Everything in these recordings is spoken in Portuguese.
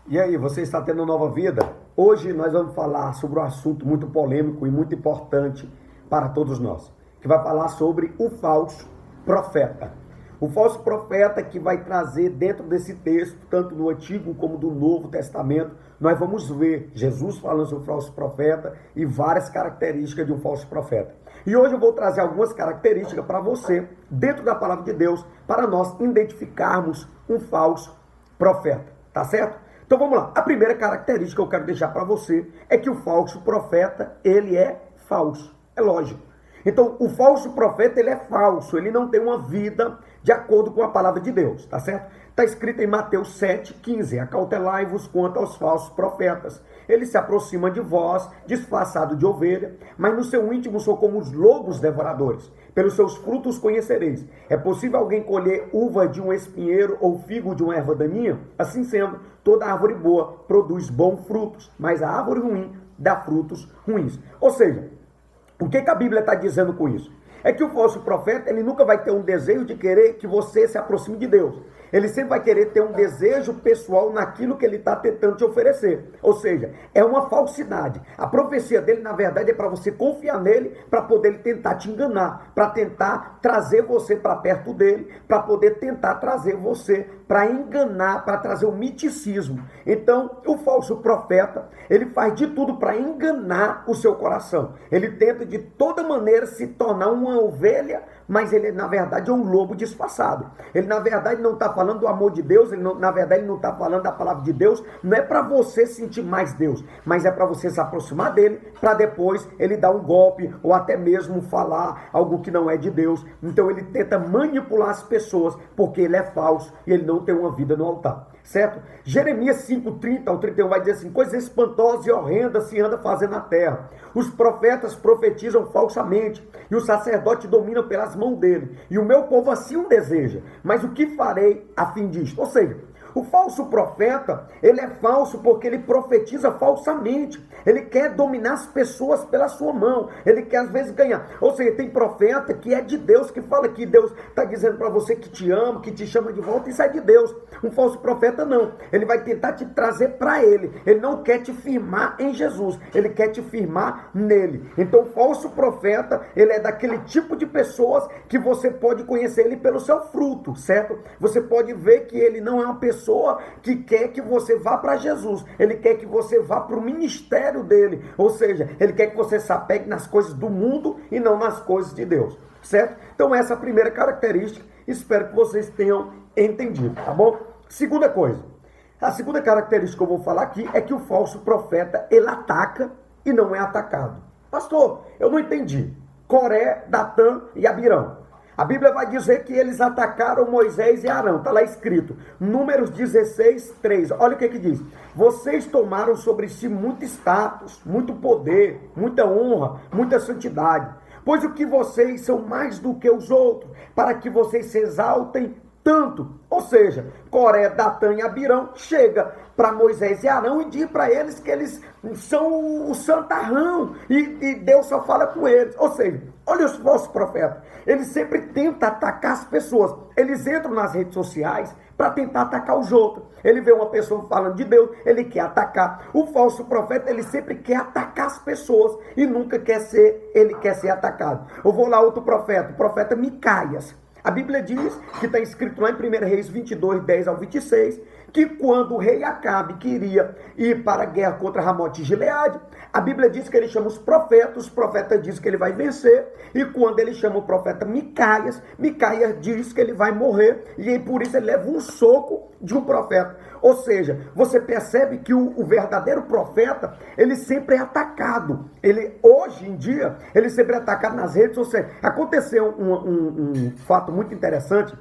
E aí, você está tendo nova vida? Hoje nós vamos falar sobre um assunto muito polêmico e muito importante para todos nós, que vai falar sobre o falso profeta. O falso profeta que vai trazer dentro desse texto, tanto do Antigo como do Novo Testamento, nós vamos ver Jesus falando sobre o falso profeta e várias características de um falso profeta. E hoje eu vou trazer algumas características para você, dentro da palavra de Deus, para nós identificarmos um falso profeta, tá certo? Então vamos lá, a primeira característica que eu quero deixar para você é que o falso profeta, ele é falso, é lógico. Então o falso profeta, ele é falso, ele não tem uma vida de acordo com a palavra de Deus, tá certo? Está escrito em Mateus 7,15, acautelai-vos quanto aos falsos profetas. Ele se aproxima de vós, disfarçado de ovelha, mas no seu íntimo são como os lobos devoradores. Pelos seus frutos conhecereis. É possível alguém colher uva de um espinheiro ou figo de uma erva daninha? Assim sendo, toda árvore boa produz bons frutos, mas a árvore ruim dá frutos ruins. Ou seja, o que a Bíblia está dizendo com isso? É que o falso profeta, ele nunca vai ter um desejo de querer que você se aproxime de Deus. Ele sempre vai querer ter um desejo pessoal naquilo que ele está tentando te oferecer. Ou seja, é uma falsidade. A profecia dele, na verdade, é para você confiar nele, para poder ele tentar te enganar, para tentar trazer você para perto dele, para poder tentar trazer você para enganar, para trazer o miticismo. Então, o falso profeta, ele faz de tudo para enganar o seu coração. Ele tenta de toda maneira se tornar uma ovelha, mas ele, na verdade, é um lobo disfarçado. Ele, na verdade, não está falando do amor de Deus, ele não, na verdade, ele não está falando da palavra de Deus. Não é para você sentir mais Deus, mas é para você se aproximar dele, para depois ele dar um golpe, ou até mesmo falar algo que não é de Deus. Então, ele tenta manipular as pessoas, porque ele é falso e ele não tem uma vida no altar, certo? Jeremias 5:30 ao 31 vai dizer assim: coisa espantosa e horrenda se anda fazendo na terra. Os profetas profetizam falsamente, e o sacerdote domina pelas mãos dele, e o meu povo assim o deseja. Mas o que farei a fim disto? Ou seja, o falso profeta, ele é falso porque ele profetiza falsamente. Ele quer dominar as pessoas pela sua mão. Ele quer às vezes ganhar. Ou seja, tem profeta que é de Deus, que fala que Deus está dizendo para você que te ama, que te chama de volta. Isso é de Deus. Um falso profeta não. Ele vai tentar te trazer para ele. Ele não quer te firmar em Jesus. Ele quer te firmar nele. Então o falso profeta, ele é daquele tipo de pessoas que você pode conhecer ele pelo seu fruto, certo? Você pode ver que ele não é uma pessoa que quer que você vá para Jesus. Ele quer que você vá para o ministério dele. Ou seja, ele quer que você se apegue nas coisas do mundo e não nas coisas de Deus, certo? Então essa é a primeira característica. Espero que vocês tenham entendido, tá bom? Segunda coisa. A segunda característica que eu vou falar aqui é que o falso profeta, ele ataca e não é atacado. Pastor, eu não entendi. Coré, Datã e Abirão. A Bíblia vai dizer que eles atacaram Moisés e Arão. Está lá escrito. Números 16:3. Olha o que diz. Vocês tomaram sobre si muito status, muito poder, muita honra, muita santidade. Pois o que vocês são mais do que os outros, para que vocês se exaltem tanto. Ou seja, Coré, Datã e Abirão chega para Moisés e Arão e diz para eles que eles são o santarrão e Deus só fala com eles. Ou seja, olha os falsos profetas, eles sempre tentam atacar as pessoas. Eles entram nas redes sociais para tentar atacar os outros. Ele vê uma pessoa falando de Deus, ele quer atacar. O falso profeta, ele sempre quer atacar as pessoas e nunca ele quer ser atacado. Eu vou lá outro profeta, o profeta Micaias. A Bíblia diz, que está escrito lá em 1 Reis 22:10 ao 26, que quando o rei Acabe queria ir para a guerra contra Ramote e Gileade, a Bíblia diz que ele chama os profetas diz que ele vai vencer, e quando ele chama o profeta Micaias, Micaias diz que ele vai morrer, e aí por isso ele leva um soco de um profeta. Ou seja, você percebe que o verdadeiro profeta, ele sempre é atacado. Hoje em dia, ele sempre é atacado nas redes sociais. Aconteceu um fato muito interessante.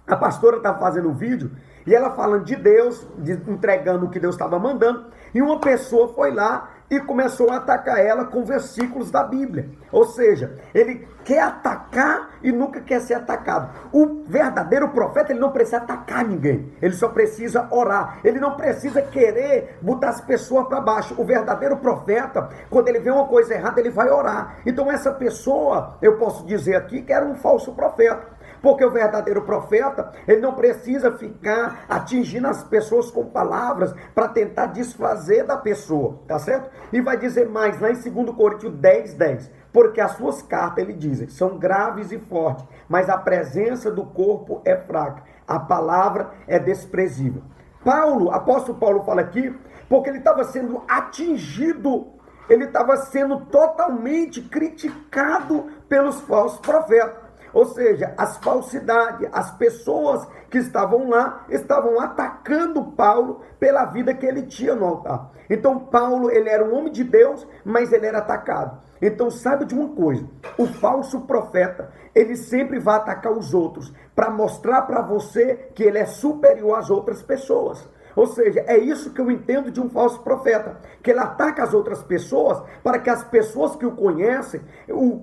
A pastora estava fazendo um vídeo e ela falando de Deus, entregando o que Deus estava mandando, e uma pessoa foi lá e começou a atacar ela com versículos da Bíblia. Ou seja, ele quer atacar e nunca quer ser atacado. O verdadeiro profeta, ele não precisa atacar ninguém. Ele só precisa orar. Ele não precisa querer botar as pessoas para baixo. O verdadeiro profeta, quando ele vê uma coisa errada, ele vai orar. Então essa pessoa, eu posso dizer aqui que era um falso profeta. Porque o verdadeiro profeta, ele não precisa ficar atingindo as pessoas com palavras para tentar desfazer da pessoa, tá certo? E vai dizer mais, lá em 2 Coríntios 10:10, porque as suas cartas, ele diz, são graves e fortes, mas a presença do corpo é fraca, a palavra é desprezível. Apóstolo Paulo fala aqui, porque ele estava sendo atingido, ele estava sendo totalmente criticado pelos falsos profetas. Ou seja, as falsidades, as pessoas que estavam lá, estavam atacando Paulo pela vida que ele tinha no altar. Então Paulo, ele era um homem de Deus, mas ele era atacado. Então saiba de uma coisa, o falso profeta, ele sempre vai atacar os outros, para mostrar para você que ele é superior às outras pessoas. Ou seja, é isso que eu entendo de um falso profeta, que ele ataca as outras pessoas para que as pessoas que o conhecem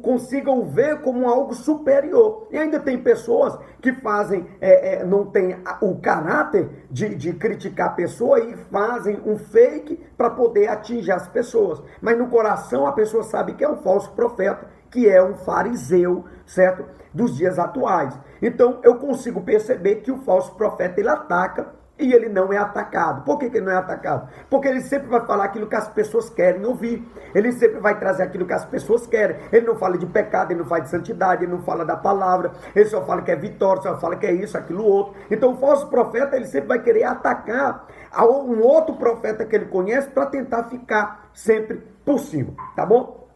consigam o ver como algo superior. E ainda tem pessoas que fazem, não tem o caráter de criticar a pessoa e fazem um fake para poder atingir as pessoas. Mas no coração a pessoa sabe que é um falso profeta, que é um fariseu, certo? Dos dias atuais. Então eu consigo perceber que o falso profeta, ele ataca e ele não é atacado. Por que ele não é atacado? Porque ele sempre vai falar aquilo que as pessoas querem ouvir. Ele sempre vai trazer aquilo que as pessoas querem. Ele não fala de pecado, ele não fala de santidade, ele não fala da palavra, ele só fala que é vitória, só fala que é isso, aquilo, outro. Então o falso profeta, ele sempre vai querer atacar um outro profeta que ele conhece para tentar ficar sempre por cima, tá bom?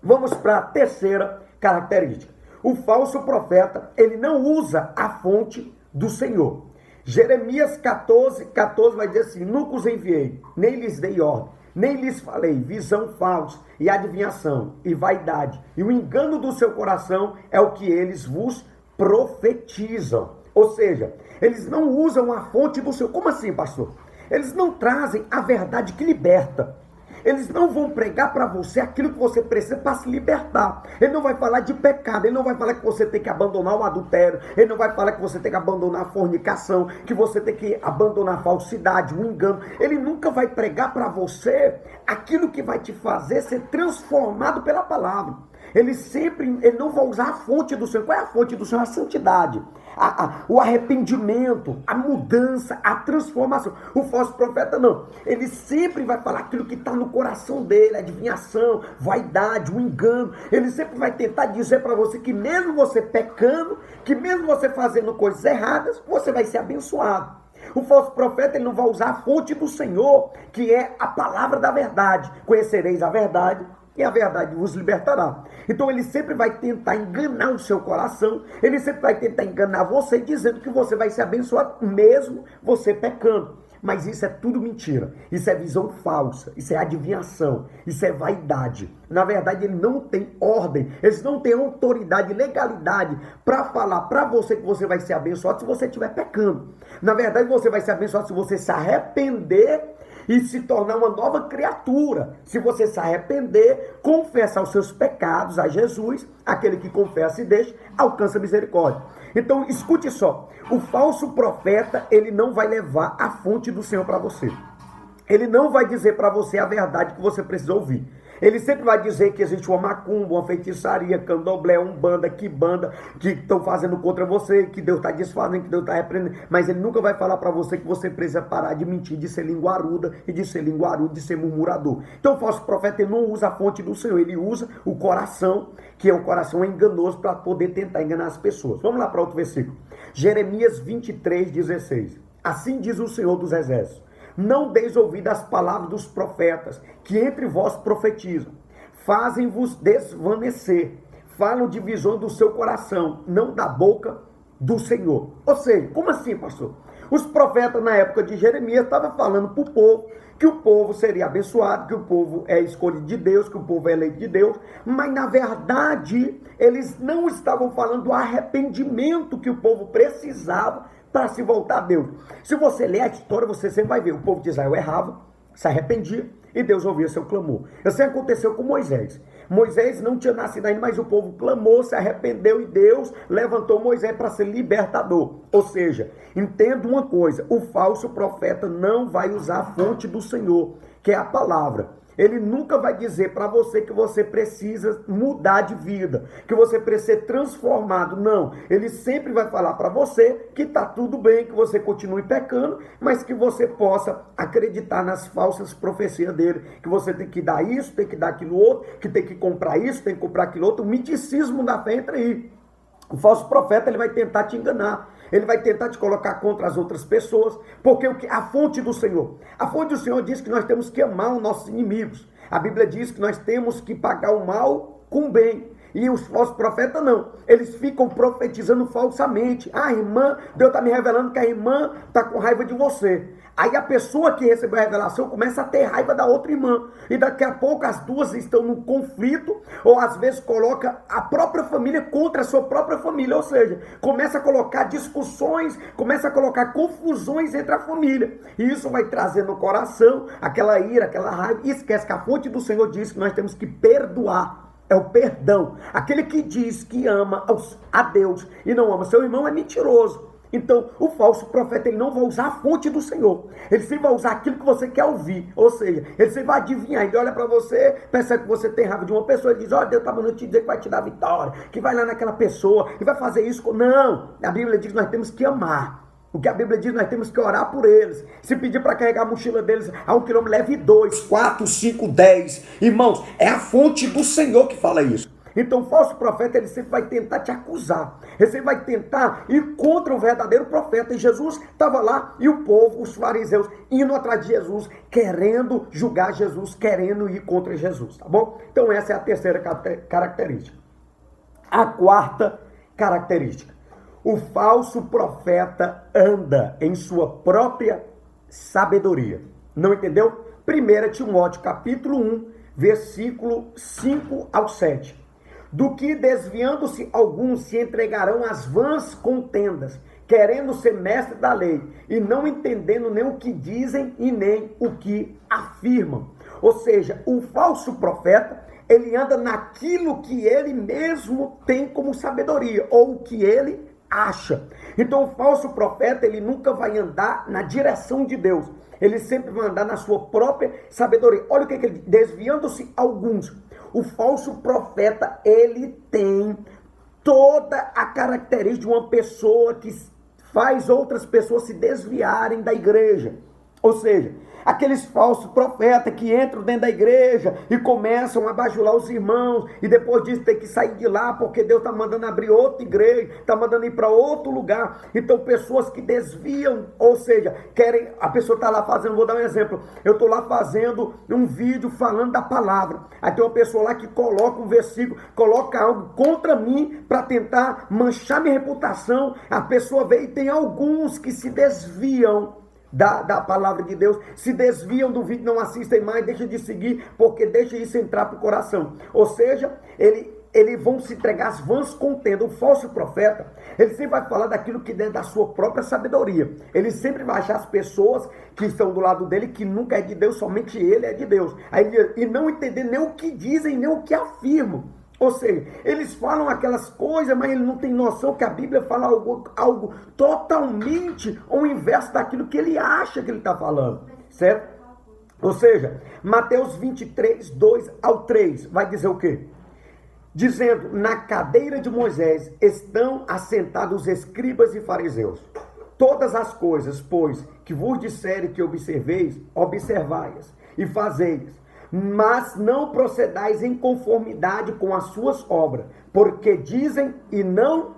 Vamos para a terceira característica. O falso profeta, ele não usa a fonte do Senhor. Jeremias 14 vai dizer assim, nunca os enviei, nem lhes dei ordem, nem lhes falei visão falsa e adivinhação e vaidade. E o engano do seu coração é o que eles vos profetizam. Ou seja, eles não usam a fonte do Senhor. Como assim, pastor? Eles não trazem a verdade que liberta. Eles não vão pregar para você aquilo que você precisa para se libertar. Ele não vai falar de pecado, ele não vai falar que você tem que abandonar o adultério, ele não vai falar que você tem que abandonar a fornicação, que você tem que abandonar a falsidade, o engano. Ele nunca vai pregar para você aquilo que vai te fazer ser transformado pela palavra. Ele não vai usar a fonte do Senhor. Qual é a fonte do Senhor? A santidade, o arrependimento, a mudança, a transformação. O falso profeta não. Ele sempre vai falar aquilo que está no coração dele, a adivinhação, vaidade, o engano. Ele sempre vai tentar dizer para você que mesmo você pecando, que mesmo você fazendo coisas erradas, você vai ser abençoado. O falso profeta, ele não vai usar a fonte do Senhor, que é a palavra da verdade. Conhecereis a verdade, e a verdade vos libertará. Então ele sempre vai tentar enganar o seu coração, ele sempre vai tentar enganar você, dizendo que você vai ser abençoado, mesmo você pecando. Mas isso é tudo mentira, isso é visão falsa, isso é adivinhação, isso é vaidade. Na verdade, ele não tem ordem, eles não têm autoridade, legalidade para falar para você que você vai ser abençoado se você estiver pecando. Na verdade, você vai ser abençoado se você se arrepender e se tornar uma nova criatura. Se você se arrepender, confessar os seus pecados a Jesus, aquele que confessa e deixa, alcança misericórdia. Então, escute só, o falso profeta, ele não vai levar a fonte do Senhor para você. Ele não vai dizer para você a verdade que você precisa ouvir. Ele sempre vai dizer que existe uma macumba, uma feitiçaria, candomblé, umbanda, quibanda, que estão fazendo contra você, que Deus está desfazendo, que Deus está repreendendo. Mas ele nunca vai falar para você que você precisa parar de mentir, de ser linguaruda, e de ser linguarudo, de ser murmurador. Então o falso profeta, ele não usa a fonte do Senhor, ele usa o coração, que é um coração enganoso, para poder tentar enganar as pessoas. Vamos lá para outro versículo. Jeremias 23:16. Assim diz o Senhor dos Exércitos: não deis ouvido às palavras dos profetas, que entre vós profetizam. Fazem-vos desvanecer. Falam de visão do seu coração, não da boca do Senhor. Ou seja, como assim, pastor? Os profetas na época de Jeremias estavam falando para o povo que o povo seria abençoado, que o povo é escolhido de Deus, que o povo é eleito de Deus, mas na verdade eles não estavam falando do arrependimento que o povo precisava para se voltar a Deus. Se você ler a história, você sempre vai ver, o povo de Israel errava, se arrependia, e Deus ouvia seu clamor. Assim aconteceu com Moisés. Moisés não tinha nascido ainda, mas o povo clamou, se arrependeu, e Deus levantou Moisés para ser libertador. Ou seja, entenda uma coisa, o falso profeta não vai usar a fonte do Senhor, que é a palavra. Ele nunca vai dizer para você que você precisa mudar de vida, que você precisa ser transformado. Não, ele sempre vai falar para você que está tudo bem, que você continue pecando, mas que você possa acreditar nas falsas profecias dele, que você tem que dar isso, tem que dar aquilo outro, que tem que comprar isso, tem que comprar aquilo outro. O miticismo da fé entra aí. O falso profeta, ele vai tentar te enganar. Ele vai tentar te colocar contra as outras pessoas. Porque a fonte do Senhor diz que nós temos que amar os nossos inimigos. A Bíblia diz que nós temos que pagar o mal com o bem. E os falsos profetas não. Eles ficam profetizando falsamente. Ah, irmã, Deus está me revelando que a irmã está com raiva de você. Aí a pessoa que recebeu a revelação começa a ter raiva da outra irmã. E daqui a pouco as duas estão num conflito, ou às vezes coloca a própria família contra a sua própria família. Ou seja, começa a colocar discussões, começa a colocar confusões entre a família. E isso vai trazer no coração aquela ira, aquela raiva. E esquece que a fonte do Senhor diz que nós temos que perdoar. É o perdão. Aquele que diz que ama a Deus e não ama seu irmão é mentiroso. Então, o falso profeta, ele não vai usar a fonte do Senhor. Ele sempre vai usar aquilo que você quer ouvir. Ou seja, ele sempre vai adivinhar. Ele olha para você, percebe que você tem raiva de uma pessoa, ele diz, ó, Deus está mandando te dizer que vai te dar vitória, que vai lá naquela pessoa e vai fazer isso. Não! A Bíblia diz que nós temos que amar. O que a Bíblia diz, nós temos que orar por eles. Se pedir para carregar a mochila deles a 1 quilômetro, leve 2, 4, 5, 10. Irmãos, é a fonte do Senhor que fala isso. Então o falso profeta, ele sempre vai tentar te acusar. Ele sempre vai tentar ir contra o verdadeiro profeta. E Jesus estava lá e o povo, os fariseus, indo atrás de Jesus, querendo julgar Jesus, querendo ir contra Jesus, tá bom? Então essa é a terceira característica. A quarta característica. O falso profeta anda em sua própria sabedoria. Não entendeu? 1 Timóteo capítulo 1, versículo 5 ao 7. Do que desviando-se alguns se entregarão às vãs contendas, querendo ser mestre da lei, e não entendendo nem o que dizem e nem o que afirmam. Ou seja, o falso profeta, ele anda naquilo que ele mesmo tem como sabedoria, ou o que ele acha. Então o falso profeta, ele nunca vai andar na direção de Deus. Ele sempre vai andar na sua própria sabedoria. Olha o que ele diz, desviando-se alguns. O falso profeta, ele tem toda a característica de uma pessoa que faz outras pessoas se desviarem da igreja. Ou seja, aqueles falsos profetas que entram dentro da igreja e começam a bajular os irmãos e depois disso tem que sair de lá porque Deus está mandando abrir outra igreja, está mandando ir para outro lugar. Então pessoas que desviam, ou seja, querem, a pessoa está lá fazendo, vou dar um exemplo, eu estou lá fazendo um vídeo falando da palavra, aí tem uma pessoa lá que coloca um versículo, coloca algo contra mim para tentar manchar minha reputação. A pessoa vê e tem alguns que se desviam da palavra de Deus, se desviam do vídeo, não assistem mais, deixam de seguir, porque deixa isso entrar para o coração. Ou seja, eles vão se entregar às vãs contendas. O falso profeta, ele sempre vai falar daquilo que é da sua própria sabedoria. Ele sempre vai achar as pessoas que estão do lado dele, que nunca é de Deus, somente ele é de Deus. E não entender nem o que dizem, nem o que afirmam. Ou seja, eles falam aquelas coisas, mas ele não tem noção que a Bíblia fala algo totalmente ao inverso daquilo que ele acha que ele está falando, certo? Ou seja, Mateus 23, 2 ao 3, vai dizer o quê? Dizendo, na cadeira de Moisés estão assentados os escribas e fariseus. Todas as coisas, pois, que vos disserem que observeis, observai-as e fazeis. Mas não procedais em conformidade com as suas obras, porque dizem e não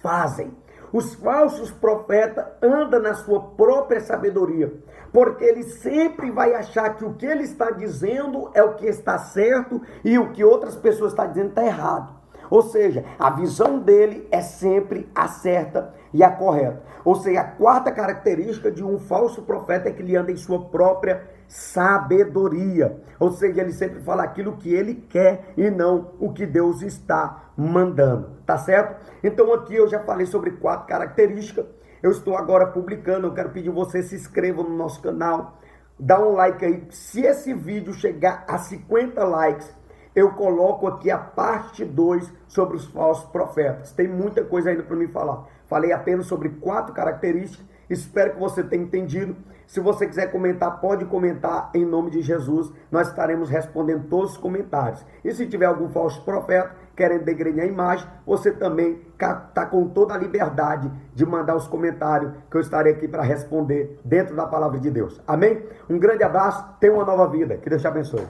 fazem. Os falsos profetas andam na sua própria sabedoria, porque ele sempre vai achar que o que ele está dizendo é o que está certo e o que outras pessoas estão dizendo está errado. Ou seja, a visão dele é sempre a certa e a correta. Ou seja, a quarta característica de um falso profeta é que ele anda em sua própria sabedoria. Ou seja, ele sempre fala aquilo que ele quer e não o que Deus está mandando. Tá certo? Então aqui eu já falei sobre 4 características. Eu estou agora publicando, eu quero pedir você se inscreva no nosso canal. Dá um like aí. Se esse vídeo chegar a 50 likes, eu coloco aqui a parte 2 sobre os falsos profetas. Tem muita coisa ainda para me falar. Falei apenas sobre 4 características. Espero que você tenha entendido. Se você quiser comentar, pode comentar em nome de Jesus. Nós estaremos respondendo todos os comentários. E se tiver algum falso profeta querendo degrenhar a imagem, você também está com toda a liberdade de mandar os comentários que eu estarei aqui para responder dentro da palavra de Deus. Amém? Um grande abraço, tenha uma nova vida. Que Deus te abençoe.